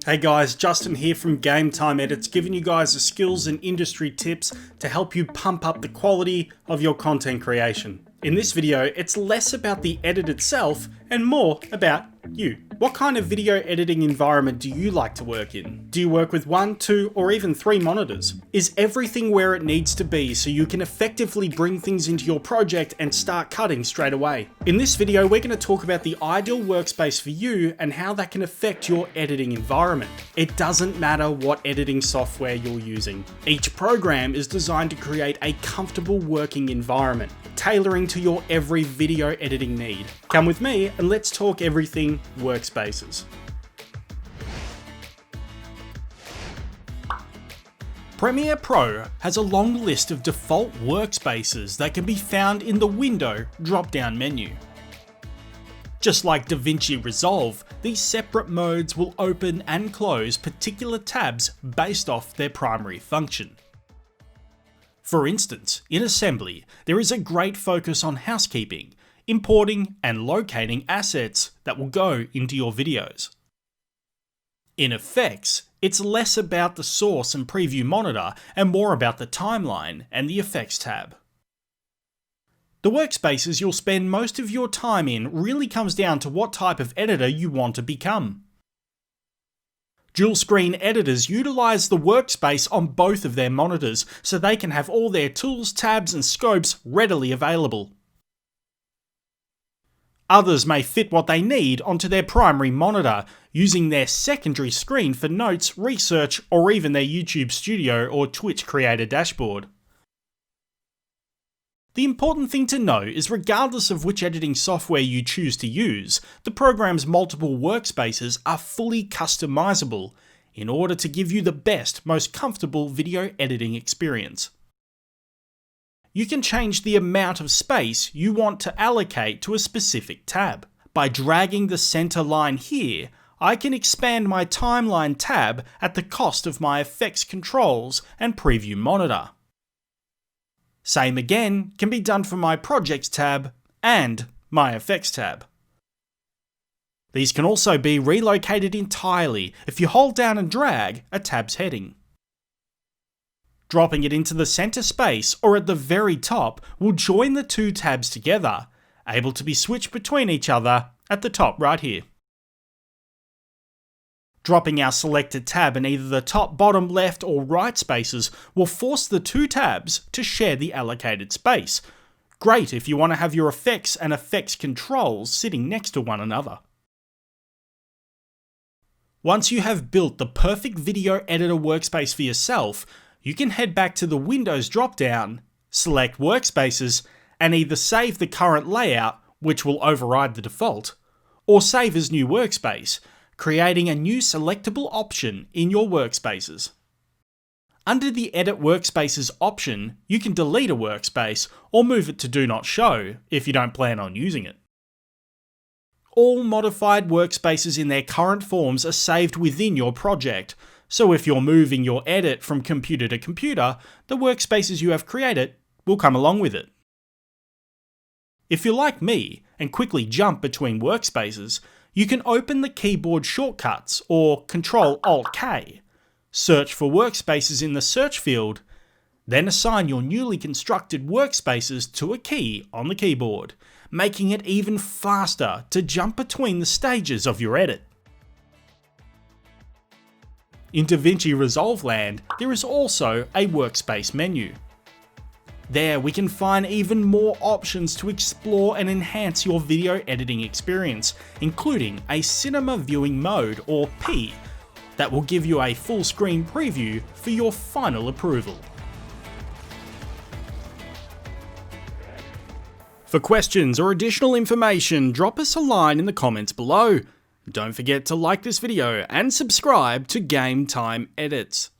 Hey guys, Justin here from Game Time Edits, giving you guys the skills and industry tips to help you pump up the quality of your content creation. In this video, it's less about the edit itself and more about you. What kind of video editing environment do you like to work in? Do you work with 1, 2, or even 3 monitors? Is everything where it needs to be so you can effectively bring things into your project and start cutting straight away? In this video, we're going to talk about the ideal workspace for you and how that can affect your editing environment. It doesn't matter what editing software you're using. Each program is designed to create a comfortable working environment, tailoring to your every video editing need. Come with me and let's talk everything Workspaces. Premiere Pro has a long list of default workspaces that can be found in the Window drop-down menu. Just like DaVinci Resolve, these separate modes will open and close particular tabs based off their primary function. For instance, in Assembly, there is a great focus on housekeeping, importing and locating assets that will go into your videos. In Effects, it's less about the source and preview monitor and more about the timeline and the Effects tab. The workspaces you'll spend most of your time in really comes down to what type of editor you want to become. Dual screen editors utilize the workspace on both of their monitors so they can have all their tools, tabs and scopes readily available. Others may fit what they need onto their primary monitor, using their secondary screen for notes, research, or even their YouTube Studio or Twitch creator dashboard. The important thing to know is regardless of which editing software you choose to use, the program's multiple workspaces are fully customizable in order to give you the best, most comfortable video editing experience. You can change the amount of space you want to allocate to a specific tab. By dragging the center line here, I can expand my timeline tab at the cost of my effects controls and preview monitor. Same again can be done for my Projects tab and my Effects tab. These can also be relocated entirely if you hold down and drag a tab's heading. Dropping it into the center space or at the very top will join the two tabs together, able to be switched between each other at the top right here. Dropping our selected tab in either the top, bottom, left or right spaces will force the two tabs to share the allocated space. Great if you want to have your effects and effects controls sitting next to one another. Once you have built the perfect video editor workspace for yourself, you can head back to the Windows drop-down, select Workspaces, and either save the current layout, which will override the default, or save as new workspace, creating a new selectable option in your workspaces. Under the Edit Workspaces option, you can delete a workspace or move it to Do Not Show if you don't plan on using it. All modified workspaces in their current forms are saved within your project, so if you're moving your edit from computer to computer, the workspaces you have created will come along with it. If you're like me and quickly jump between workspaces, you can open the keyboard shortcuts or Ctrl-Alt-K, search for workspaces in the search field, then assign your newly constructed workspaces to a key on the keyboard, making it even faster to jump between the stages of your edit. In DaVinci Resolve land, there is also a Workspace menu. There we can find even more options to explore and enhance your video editing experience, including a Cinema Viewing Mode or P that will give you a full screen preview for your final approval. For questions or additional information, drop us a line in the comments below. Don't forget to like this video and subscribe to Game Time Edits.